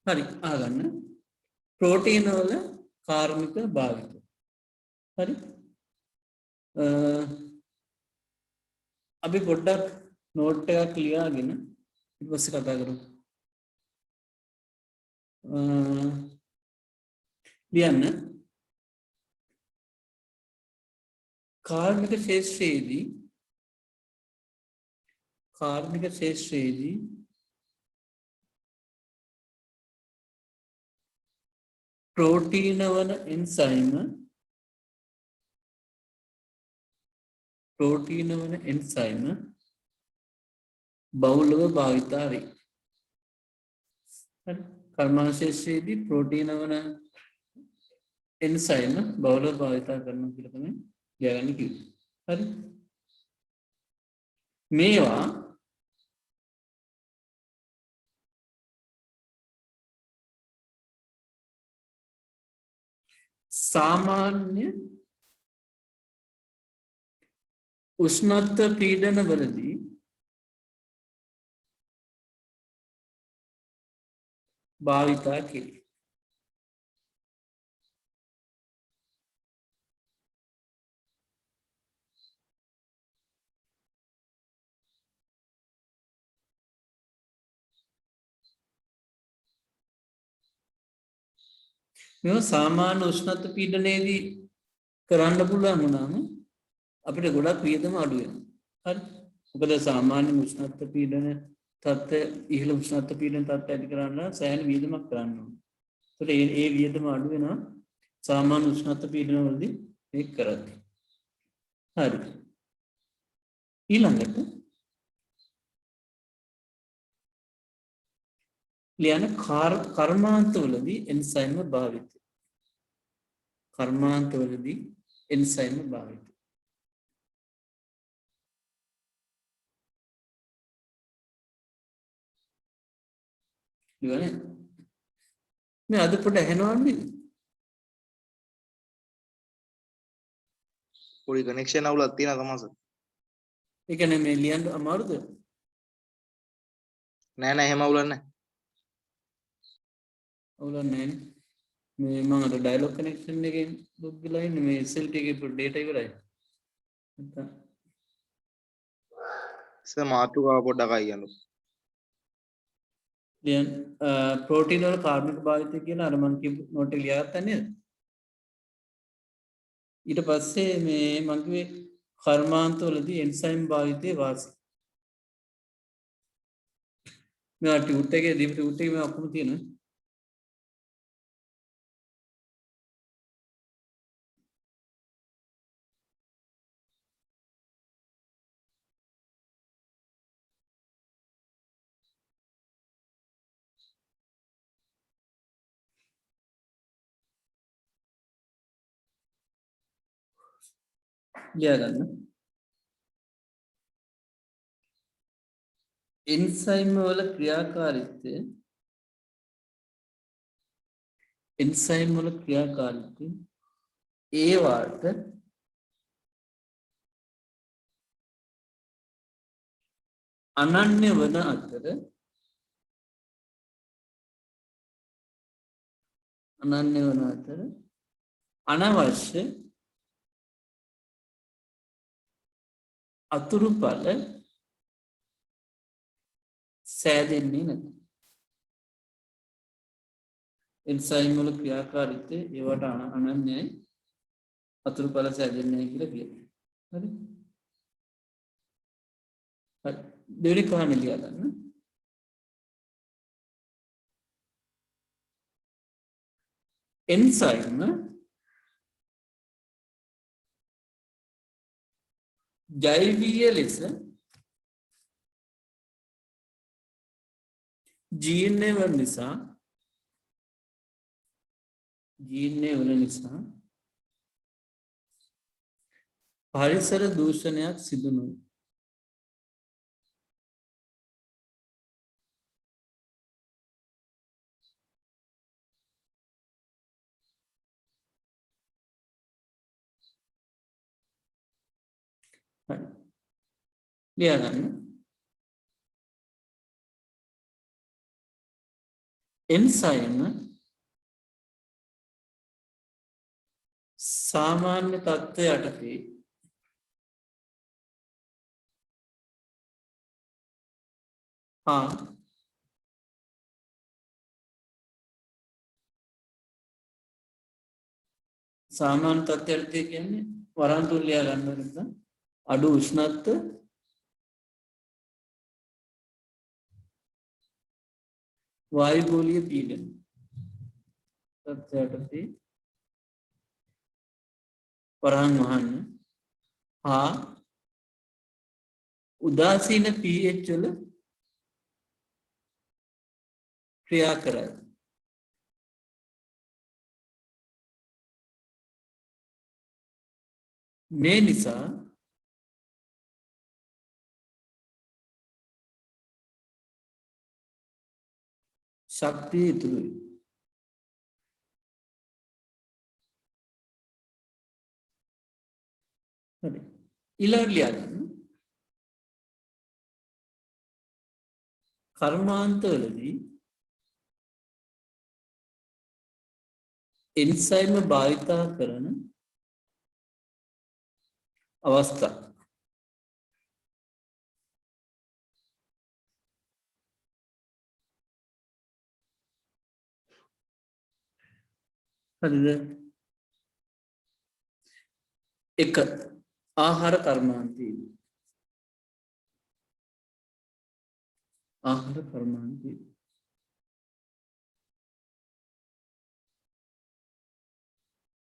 හරි අහගන්න. ප්‍රෝටීන වල කාර්මික භාවිතය. හරි අපි පොඩ්ඩක් නෝට් එකක් ලියාගෙන ඊට පස්සේ කතා කරමු. ලියන්න කාර්මික ශේෂ්ත්‍රයේදී ප්‍රෝටීන වන එන්සයිම බහුලව භාවිතා වේ. කර්මාණ ශේෂ්ත්‍රයේදී ප්‍රෝටීන වන එන්සයිම බහුලව භාවිතා කරනවා කියලා තමයි ලියගන්න කිව්වේ. හරි මේවා සාමාන්‍ය උෂ්ණත්ව පීඩන වලදී භාවිතා කෙරේ. මෙ සාමාන්‍ය උෂ්ණත්ව පීඩනයේදී කරන්න පුළුවන් වුණාම අපිට ගොඩක් වියදම අඩු වෙනවා. හරි මොකද සාමාන්‍ය උෂ්ණත්ව පීඩන තත්ත්වය ඉහළ උෂ්ණත්ව පීඩන තත්ත්වය ඇති කරන්න සෑහෙන වියදමක් කරන්න ඕනේ. ඒකට ඒ වියදම අඩු වෙනවා සාමාන්‍ය උෂ්ණත්ව පීඩන වලදී මේක කරද්දී. හරි ඊළඟට ලියන කර්මාන්තවලදී එන්සයිම භාවිතය. කර්මාන්තවලදී එන්සයිම භාවිතය. ඉවරයි. මේ අද පොඩ ඇහෙනවද? පොඩි කනෙක්ෂන් අවුලක් තියෙනවා තමස. ඒ කියන්නේ මේ ලියන්න අමාරුද? නෑ නෑ එහෙම අවුලක් නෑ. අවුලක් නෑනේ. මේ මම අර ඩයලොග් කනෙක්ෂන් එකෙන් ලොග් වෙලා ඉන්නේ මේ SLT එකේ ඩේටා ඉවරයි. නැත්නම් මාතෘකාව පොඩ්ඩක් අයියන්න. දැන් ප්‍රෝටීන් වල කාර්බනික භාවිතය කියලා අර මම කියපු නෝට් එක ලියාගත්තා නේද? ඊට පස්සේ මේ මම කිව්වේ කර්මාන්තවලදී එන්සයිම් භාවිතයේ වාසි. මේ ටියුට් එකේ දීපු ටියුට් එකේ මේ ඔක්කොම තියෙනවා. ලියාගන්න. එන්සයිම් වල ක්‍රියාකාරීත්වය ඒවාට අනන්‍ය වන අතර අනවශ්‍ය අතුරුඵල සෑදෙන්නේ නැත. එන්සයිම් වල ක්‍රියාකාරීත්වය ඒවට අනන්‍යයි අතුරුඵල සෑදෙන්නේ නැහැ කියලා කියනවා. හරි? හරි. දෙවෙනි කාරණේ ලියා ගන්න. එන්සයිම් ජෛවීය ලෙස ජීර්ණය වන නිසා පරිසර දූෂණයක් සිදු නොවේ. හරි. ලියා ගන්න. එන්සයිම සාමාන්‍ය තත්ත්වය යටතේ හා සාමාන්‍ය තත්ත්වය යටතේ කියන්නේ වරහන් තුල ලියා ගන්න නිසා අඩු උෂ්ණත්ව වායුගෝලීය පීඩන තත්ත්වය යටතේ වරහන් වහන්න හා උදාසීන pH වල ක්‍රියා කරයි. මේ නිසා ශක්තිය ඉතුරුයි. හරි. ඊළඟට ලියන්න කර්මාන්තවලදී එන්සයිම භාවිතා කරන අවස්ථා හරිද? එක ආහාර කර්මාන්තයේදී ආහාර කර්මාන්තයේදී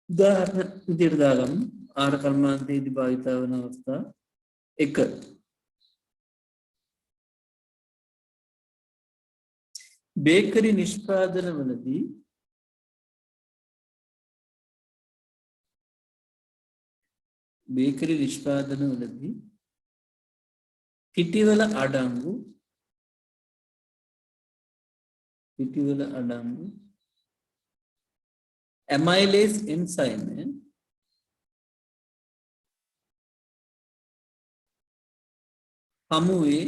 උදාහරණ විදිහට දාගමු. ආහාර කර්මාන්තයේදී භාවිතා වන අවස්ථා 1 බේකරි නිෂ්පාදනවලදී පිටිවල අඩංගු ඇමයිලේස් එන්සයිමය හමුවේ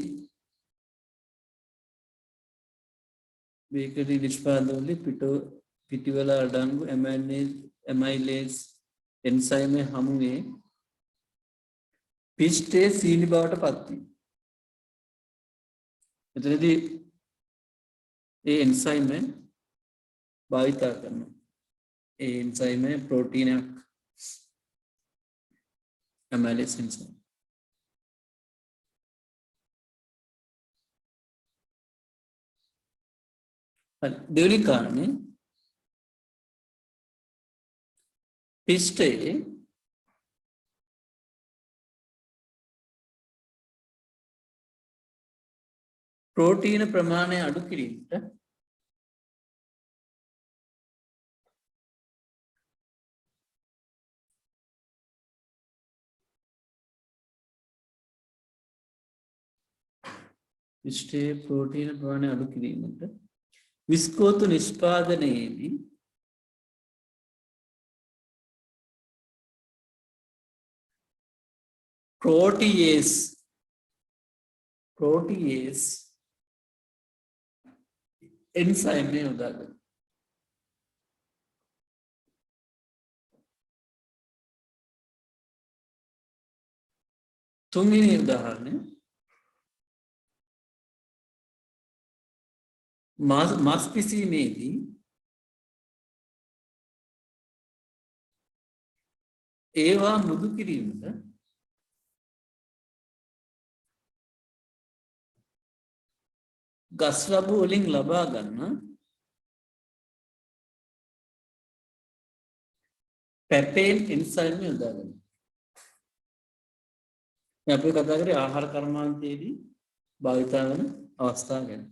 බේකරි නිෂ්පාදනවලදී පිටිවල අඩංගු ඇමයිලේස් එන්සයිමය හමුවේ පිෂ්ඨයේ සීනි බවට පත් වී. එතනදී ඒ එන්සයිමය භාවිතා කරනවා. ඒ එන්සයිමය ප්‍රෝටීනයක් ඇමයිලේස් එන්සයිම. දෙවෙනි කාරණේ පිෂ්ඨයේ ප්‍රෝටීන ප්‍රමාණය අඩු කිරීමට පිෂ්ඨයේ ප්‍රෝටීන ප්‍රමාණය අඩු කිරීමට විස්කෝතු නිෂ්පාදනයේදී ප්‍රෝටියේස් එන්සයිමය යොදා ගන්න. තුන්වෙනි උදාහරණය මස් පිසීමේදී ඒවා මෘදු කිරීමට ගස් ලබු වලින් ලබා ගන්න පැපේන් එන්සයිම් යොදා ගන්න. මේ අපි කතා කරේ ආහාර කර්මාන්තයේදී භාවිතා වන අවස්ථා ගැන.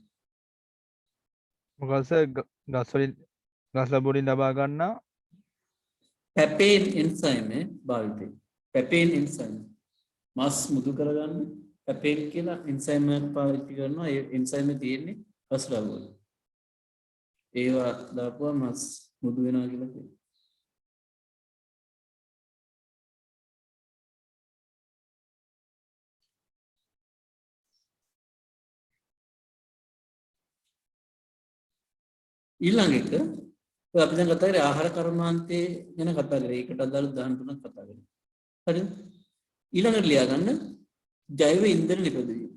මොකද ගස් ලැබුවලින් ලබා ගන්නා පැපේන් එන්සයිම භාවිතය. පැපේන් එන්සයිම මස් මුදු කරගන්න පැපේන් කියලා එන්සයිමයක් පාවිච්චි කරනවා. ඒ එන්සයිම තියෙන්නේ ගස් ලැබුවල. ඒවා දාපුවා මස් මුදු වෙනවා කියලා කියනවා. ඊළඟ එක ඔය අපි දැන් කතා කරේ ආහාර කර්මාන්තයේ ගැන කතා කරේ. ඒකට අදාළ උදාහරණ තුනක් කතා කරේ. හරිද? ඊළඟට ලියා ගන්න ජෛව ඉන්ධන නිපදවීම.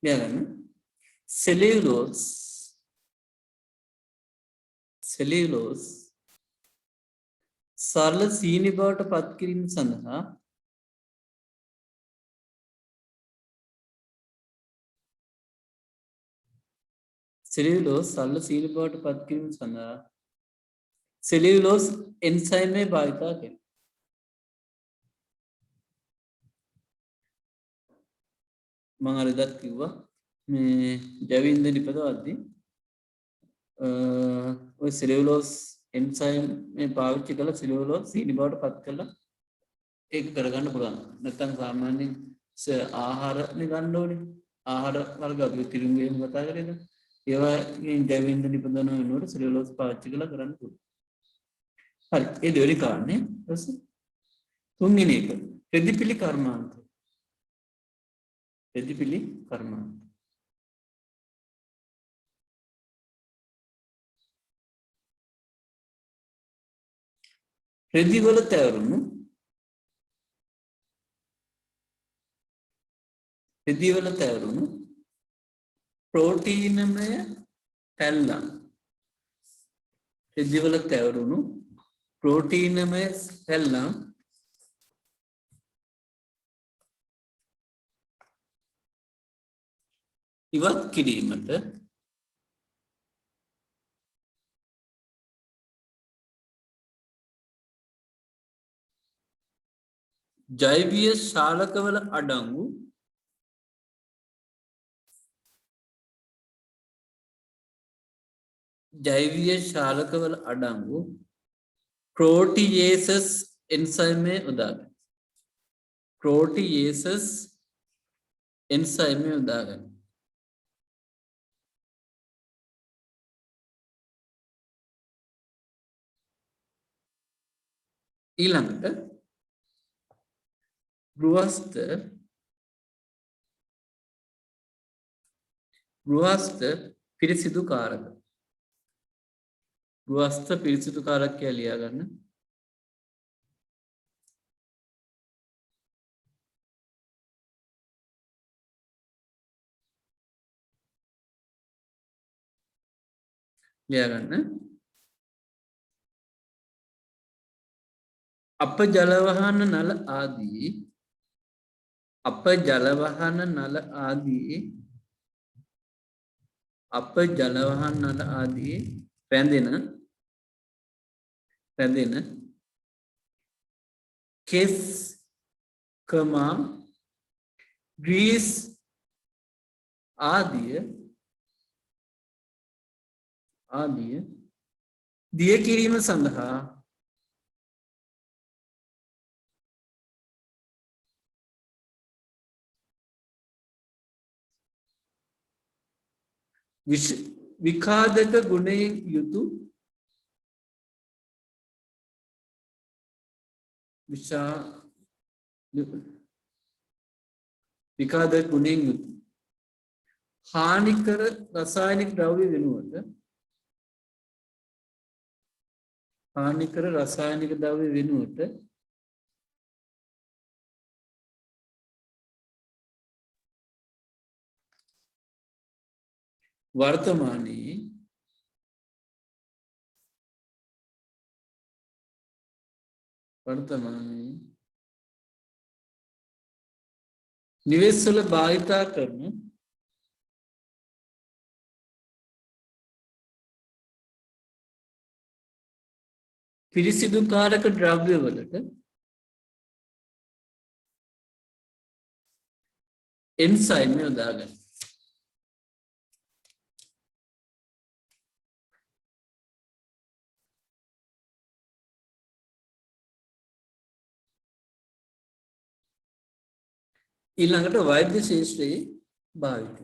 ලියා ගන්න සෙලියුලෝස් සරල සීනි බවට පත් කිරීම සඳහා සෙලියුලෝස් එන්සයිමය භාවිතා කරනවා. මම අර ඉදත් කිව්වා මේ ජෛව ඉන්ධන නිපදවද්දී ඔය සෙලියුලෝස් එන්සයිම් මේ පාවිච්චි කරලා සෙලියුලෝස් සීනි බවට පත් කරලා ඒක කරගන්න පුළුවන්. නැත්නම් සාමාන්‍යයෙන් ආහාරනේ ගන්න ඕනේ. ආහාර වර්ග අපි තිරිඟුවේම කතා කරේද? ඒවායින් ජෛව ඉන්ධන නිපදවන වෙනකොට සෙලියුලෝස් පාවිච්චි කරලා කරන්න පුළුවන්. හරි. ඒ දෙවෙනි කාරණේ. ඊපස්සේ තුන්වෙනි එක රෙදිපිලි කර්මාන්ත. රෙදිපිලි කර්මාන්ත. රෙදිවල තැවරුණු ප්‍රෝටීනමය පැල්ලම්. රෙදිවල තැවරුණු ප්‍රෝටීනමය පැල්ලම් ඉවත් කිරීමට ජෛවීය ශාලකවල අඩංගු ප්‍රෝටියේසස් එන්සයිමය උදාගන්න. ඊළඟට ගෘහස්ත පිරිසිදු කාරක. ගෘහස්ත පිරිසිදු කාරක කියලා ලියා ගන්න. අප ජලවහන නල ආදී පැඳෙන කෙස් ග්‍රීස් ආදිය දිය කිරීම සඳහා විකාදක ගුණයෙන් යුතු හානිකර රසායනික ද්‍රව්‍ය වෙනුවට වර්තමානයේ නිවෙස්වල භාවිතා කරන පිරිසිදුකාරක ද්‍රව්‍යවලට එන්සයිම් යොදාගන්න. ඊළඟට වෛද්‍ය ශාස්ත්‍රයේ භාවිතය.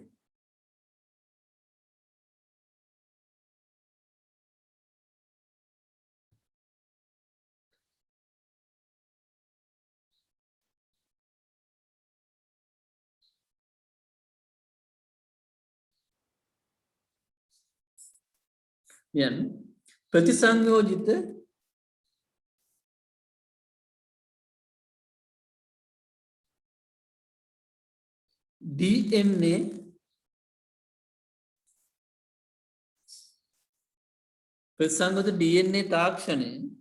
යන් ප්‍රතිසංයෝජිත DNA ප්‍රතිසංයෝජිත DNA තාක්ෂණය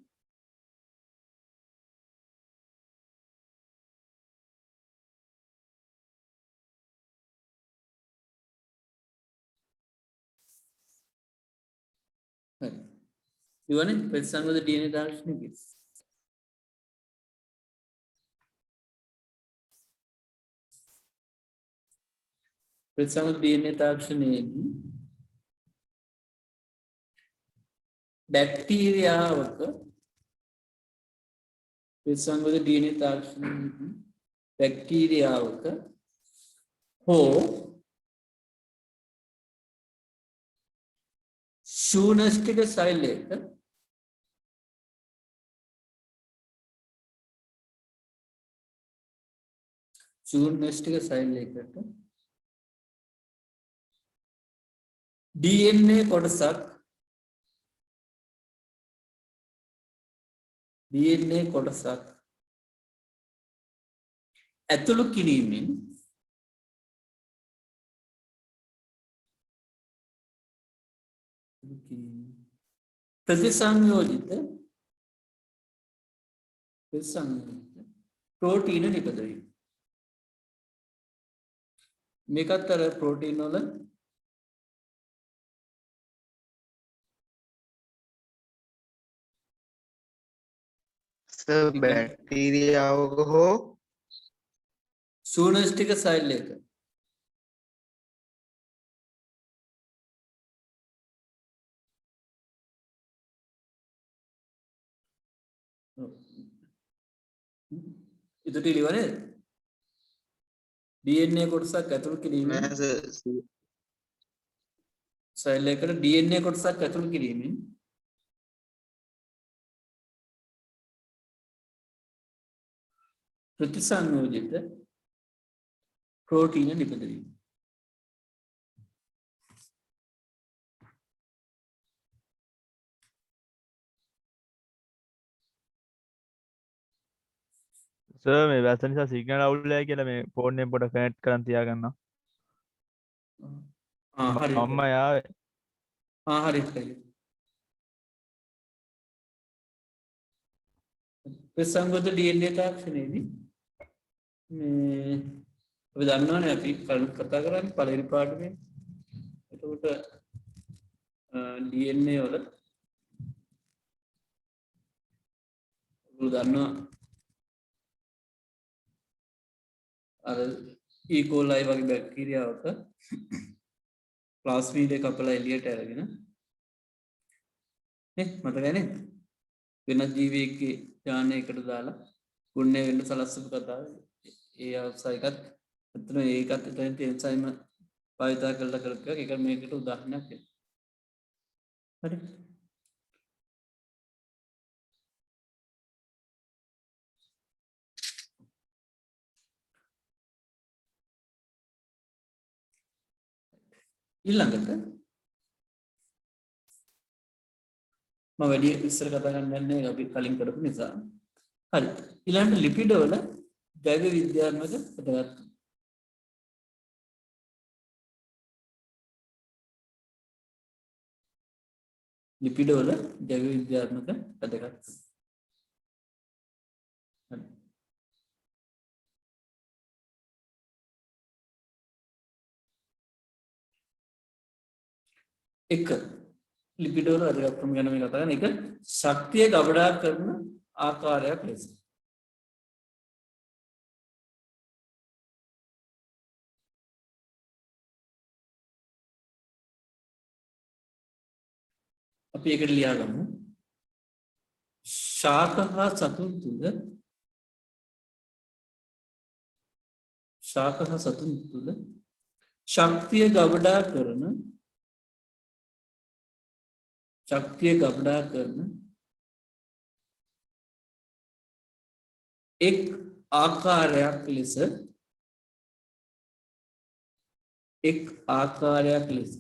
ඉවනේ ප්‍රතිසංයෝජිත DNA තාක්ෂණය කිව්වේ ප්‍රතිසංයෝජිත DNA තාක්ෂණයේදී බැක්ටීරියාවක ප්‍රතිසංයෝජිත DNA තාක්ෂණයේදී බැක්ටීරියාවක හෝ ශූන්‍යෂ්ටික සෛලයක ශූන්‍යෂ්ටික සෛලයකට DNA කොටසක් ඇතුළු කිරීමෙන් ප්‍රතිසංයෝජිත ප්‍රෝටීන නිපද වීම මේකත් අර ප්‍රෝටීන් වල බැක්ටීරියාවක හෝ ශූන්‍යෂ්ටික සෛලයක ඉදිරි ඉවනේ DNA කොටසක් ඇතුළු කිරීමෙන් සෛලයකට DNA කොටසක් ඇතුළු කිරීමෙන් ප්‍රතිසංයෝජිත ප්‍රෝටීන නිපද වීම සර් මේ වැස්ස නිසා සිග්නල් අවුල් වෙලා කියලා මේ ෆෝන් එකෙන් පොඩ කනෙක්ට් කරන් තියාගන්න. හරි අම්මා යාවේ. හරි හරි ප්‍රතිසංයෝජිත DNA තාක්ෂණයේදී මේ අපි දන්නවනේ අපි කලින් කතා කරන්නේ පළවෙනි පාඩමේ එතකොට DNA වල ඔයගොල්ලෝ දන්නවා අර E. coli වගේ බැක්ටීරියාවක ප්ලාස්මීඩ් එක කපලා එළියට අරගෙන නේ මතකයි නේද වෙනත් ජීවියෙක්ගේ යානයකට දාලා ගුණය වෙන්න සලස්සපු කතාව ඒ අවස්ථාවකත් අතන ඒකත් එතන එන්සයිම භාවිතා කරලා කරපු එක මේකට උදාහරණයක් වෙනවා හරි ඊළඟට මම වැඩි ඉස්සර කතා කරන්න යන්නේ අපි කලින් කරපු නිසා. හරි. ඊළඟට ලිපිඩ වල ජෛව විද්‍යාත්මක වැදගත්කම. ලිපිඩ වල ජෛව විද්‍යාත්මක වැදගත්කම. හරි. එක ලිපිඩ වල වැදගත්කම ගැන මේ කතා කරන එක ශක්තිය ගබඩා කරන ආකාරයක් ලෙස අපි ඒකට ලියාගමු ශාක හා සතුන් තුළ ශක්තිය ගබඩා කරන එක් ආකාරයක් ලෙස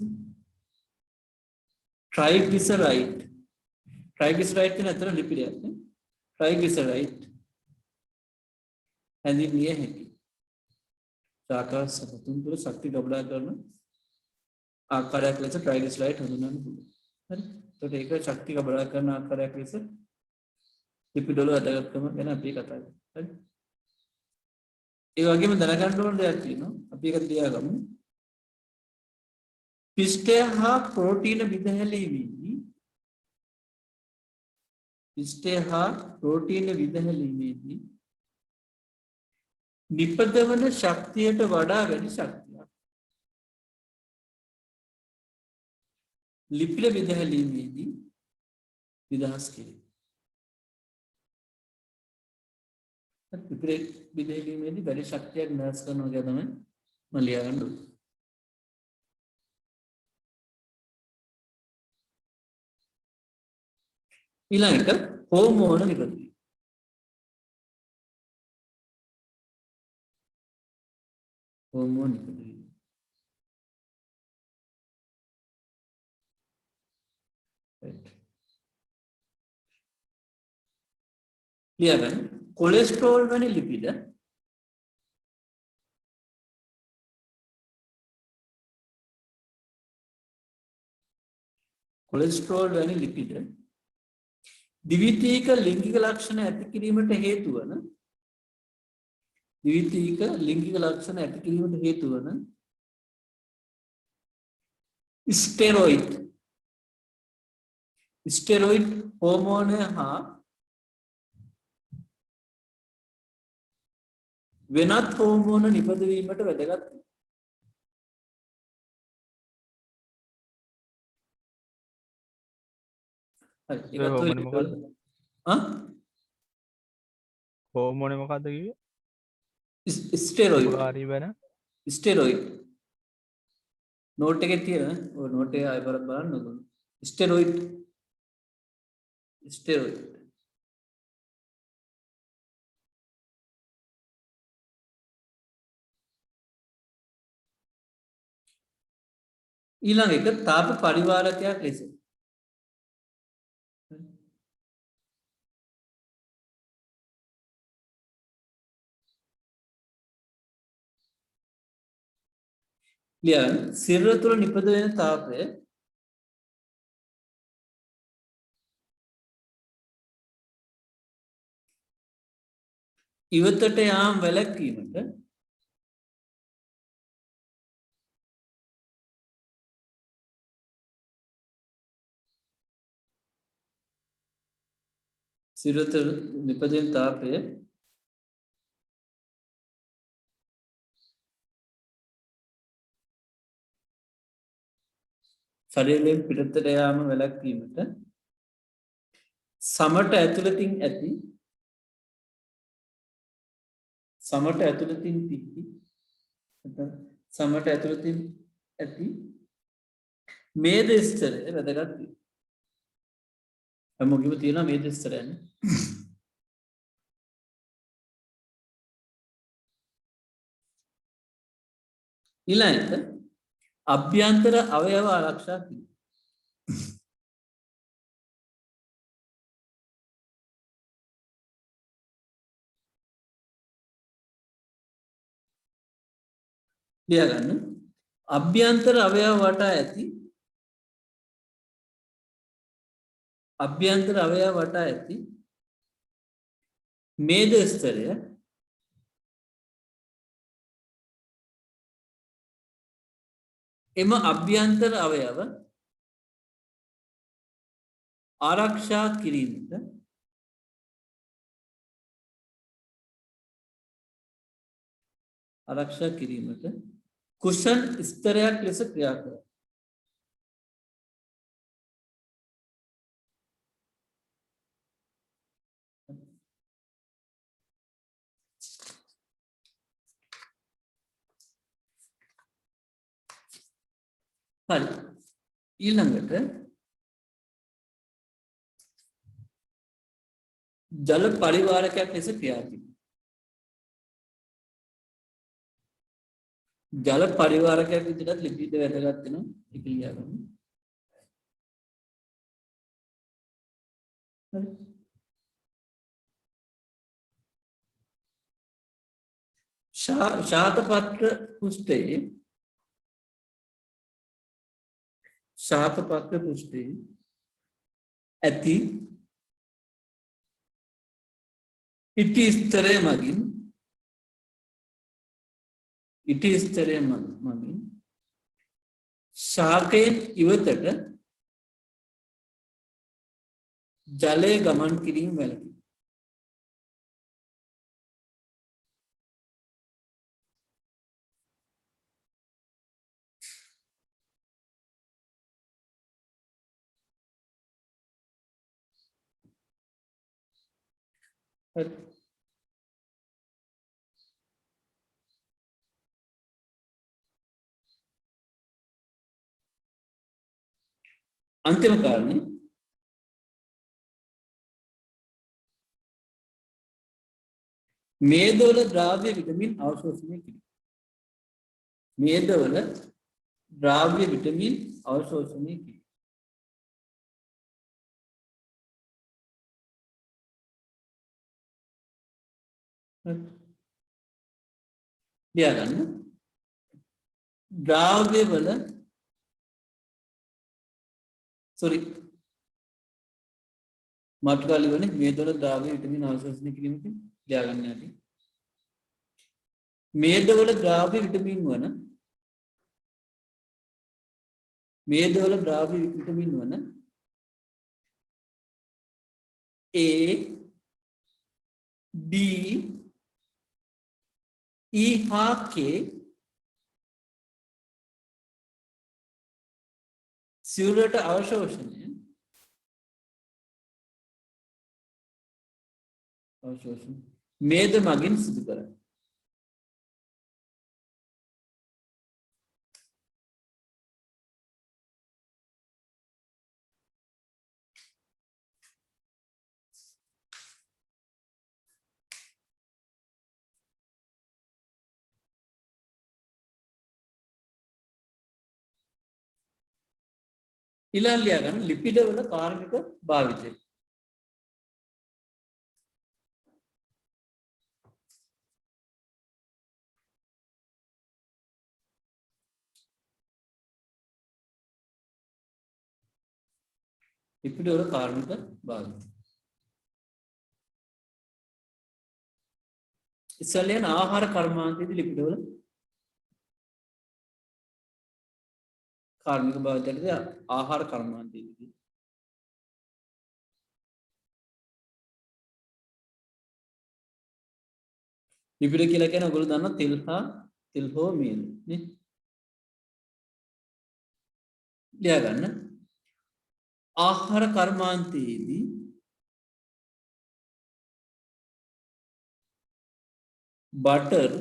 triglyceride කියන අතර ලිපිඩයක් නේ triglyceride හැඳින්විය හැකි සාකා සතුන් තුළ ශක්තිය ගබඩා කරන ආකාරයක් ලෙස triglyceride හඳුන්වන්න පුළුවන් හරි එතකොට ඒක ශක්තිය ගබඩා කරන ආකාරයක් ලෙස ලිපිඩ වල වැදගත්කම ගැන අපි කතා කරමු හරි ඒ වගේම දැනගන්න ඕන දෙයක් තියෙනවා අපි ඒක තියාගමු පිෂ්ඨය හා ප්‍රෝටීන විදහැලීමේදී නිපදවන ශක්තියට වඩා වැඩි ශක්තියක් ලිපිඩ විදහැලීමේදී විදහස් කිරීම ලිපිඩ විදහැලීමේදී වැඩි ශක්තියක් විනාශ කරනවා කියලා තමයි මම ලියගන්න ඕනේ ඊළඟට හෝමෝන නිපදවීම හෝමෝන නිපදවීම ලියගන්න කොලෙස්ටරෝල් වැනි ලිපිඩ ද්විතීක ලිංගික ලක්ෂණ ඇති කිරීමට හේතු වන ස්ටෙරොයිඩ් හෝමෝනය හා වෙනත් හෝමෝන නිපදවීමට වැදගත් හෝමෝන මොකක්ද කිව්වේ ස්ටෙරොයිඩ් නෝට් එකේ තියෙන ඔය නෝට් එක ආයෙ බලන්න ඕන ස්ටෙරොයිඩ් ඊළඟ එක තාප පරිවාරකයක් ලෙස සිරුර තුළ නිපද වෙන තාපය ඉවතට යාම වැළැක්වීමට සිරුර තුළ නිපද වෙන තාපය ශරීරයෙන් පිටතට යාම වැළැක්වීමට සමට ඇතුළතින් ඇති මේද ස්තරය වැදගත් වේ. හැමෝගෙම තියෙනවා මේද ස්තරයන්. ඊළඟට අභ්‍යන්තර අවයව ආරක්ෂා කිරීම. ලියගන්න අභ්‍යන්තර අවයව වටා ඇති මේද ස්තරය එම අභ්‍යන්තර අවයව ආරක්ෂා කිරීමට කුෂන් ස්තරයක් ලෙස ක්‍රියා කරයි. හරි. ඊළඟට ජල පරිවාරකයක් ලෙස ක්‍රියාත්මක. ජල පරිවාරකයක් විදිහට ලිපිඩ වැදගත් වෙනවා. ඒක ලියා ගන්න. හරි. ශාතපත්‍ර පුස්තකයේ ඇති ඉටි ස්තරය මගින් ශාකයෙන් ඉවතට ජලය ගමන් කිරීම වැළකී. හරි. අන්තිම කාරණේ මේදවල ද්‍රාව්‍ය විටමින් අවශෝෂණය කිරීම. මේදවල ද්‍රාව්‍ය විටමින් අවශෝෂණය කිරීම. ලියාගන්න. ද්‍රාව්‍ය වල මට්ටකාලි වන මේදවල ද්‍රාව්‍ය විටමින් අවශෝෂණය කිරීමට ලියාගන්න ඇති. මේදවල ද්‍රාව්‍ය විටමින් වන A, B, E හා K සිරුරට අවශෝෂණය මේද මගින් සිදු කරයි. ඊළඟ ලියාගන්න ලිපිඩ වල කාර්මික භාවිතය. ලිපිඩ වල කාර්මික භාවිතය. ඉස්සෙල්ලා යන ආහාර කර්මාන්තයේදී ලිපිඩ වල කාර්මික භාවිතයද ආහාර කර්මාන්තයේදී ලිපිඩ කියලා කියන්නේ ඔයගොල්ලෝ දන්නා තෙල් හෝ මේද නේ. ලියාගන්න. ආහාර කර්මාන්තයේදී බටර්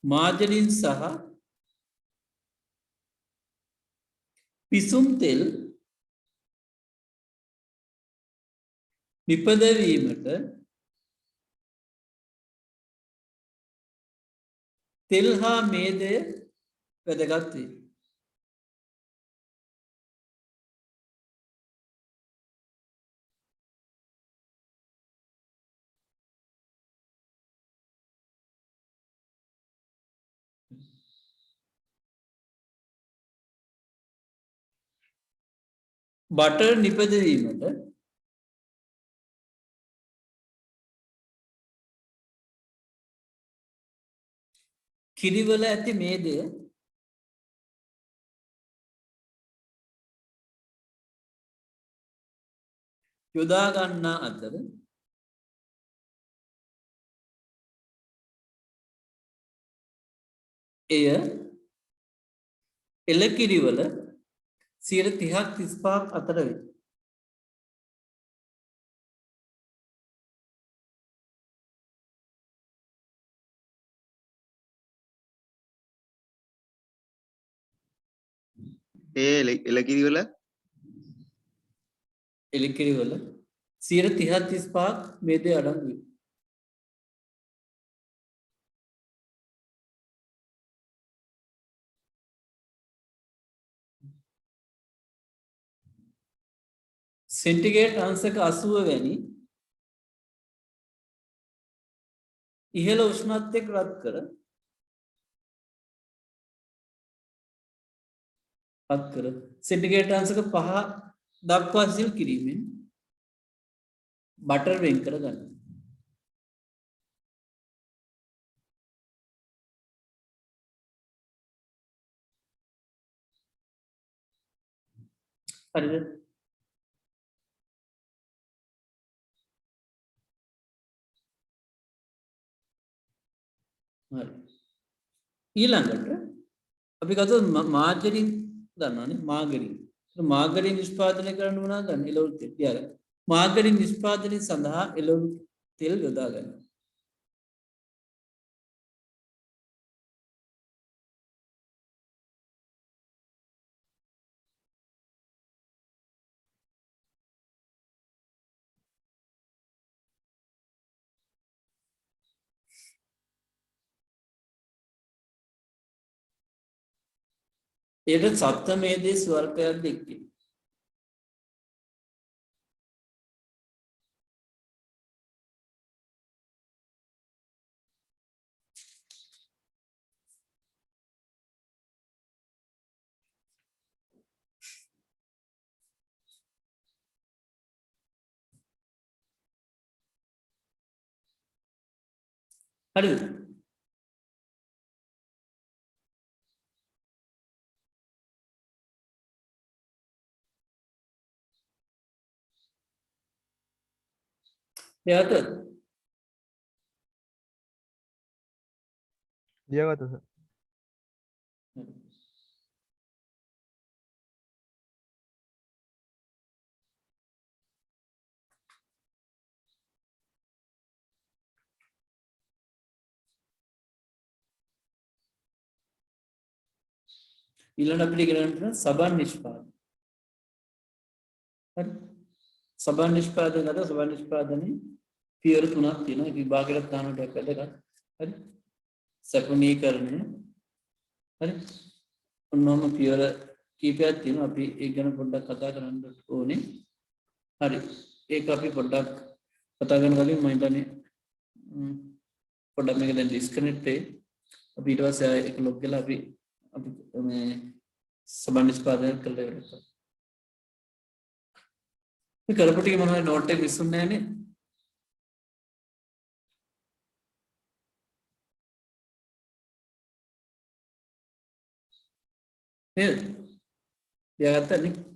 මාජරින් සහ පිසුම් තෙල් නිපදවීමට තෙල් හා මේදය වැදගත් වේ. බටර් නිපදවීමට කිරිවල ඇති මේදය යොදා ගන්නා අතර එය එළකිරිවල 30ක් 35ක් අතර වේ. එලකිරිවල එළකිරිවල 30ක් 35ක් මේදය අඩංගු වේ. සෙන්ටිග්‍රේඩ් අංශක 80 වැනි ඉහළ උෂ්ණත්වයක රත් කර සෙන්ටිග්‍රේඩ් අංශක 5 දක්වා සිල් කිරීමෙන් බටර් වෙන් කර ගන්න. හරිද? හරි. ඊළඟට අපි ගත්තොත් මාර්ජරින් දන්නවනේ මාගරින්. මාගරින් නිෂ්පාදනය කරන්න මොනවද ගන්න? එළවලු තෙල්. ඊළඟ මාගරින් නිෂ්පාදනය සඳහා එළවලු තෙල් යොදා ගන්න. ඒකට සප්තමේදී ස්වල්පයක් දෙකේ. හරිද? එයාට ලියාගත්තා සර්. ඊළඟ අපිට ඉගෙන ගන්න සබන් නිෂ්පාදනය. හරි. සබන් නිෂ්පාදනය කරලා සබන් නිෂ්පාදනයේ පියවර 3ක් තියෙනවා. ඒක විභාගයට දානට වැදගත්. හරි. සැපනීකරණය. හරි. ඔන්නෝම පියවර කීපයක් තියෙනවා. අපි ඒක ගැන පොඩ්ඩක් කතා කරන්න ඕනේ. හරි. ඒක අපි පොඩ්ඩක් කතා කරන කලින් මම හිතන්නේ පොඩ්ඩක් මේක දැන් ඩිස්කනෙක්ට් වෙයි. අපි ඊට පස්සේ ඒක ලොග් කරලා අපි මේ සබන් නිෂ්පාදනය කළා ඉවරයි. මේ කරපු ටික මොනවද නෝට් එක විසුන්නේ නැහනේ. නේද? ලියාගත්තනේ.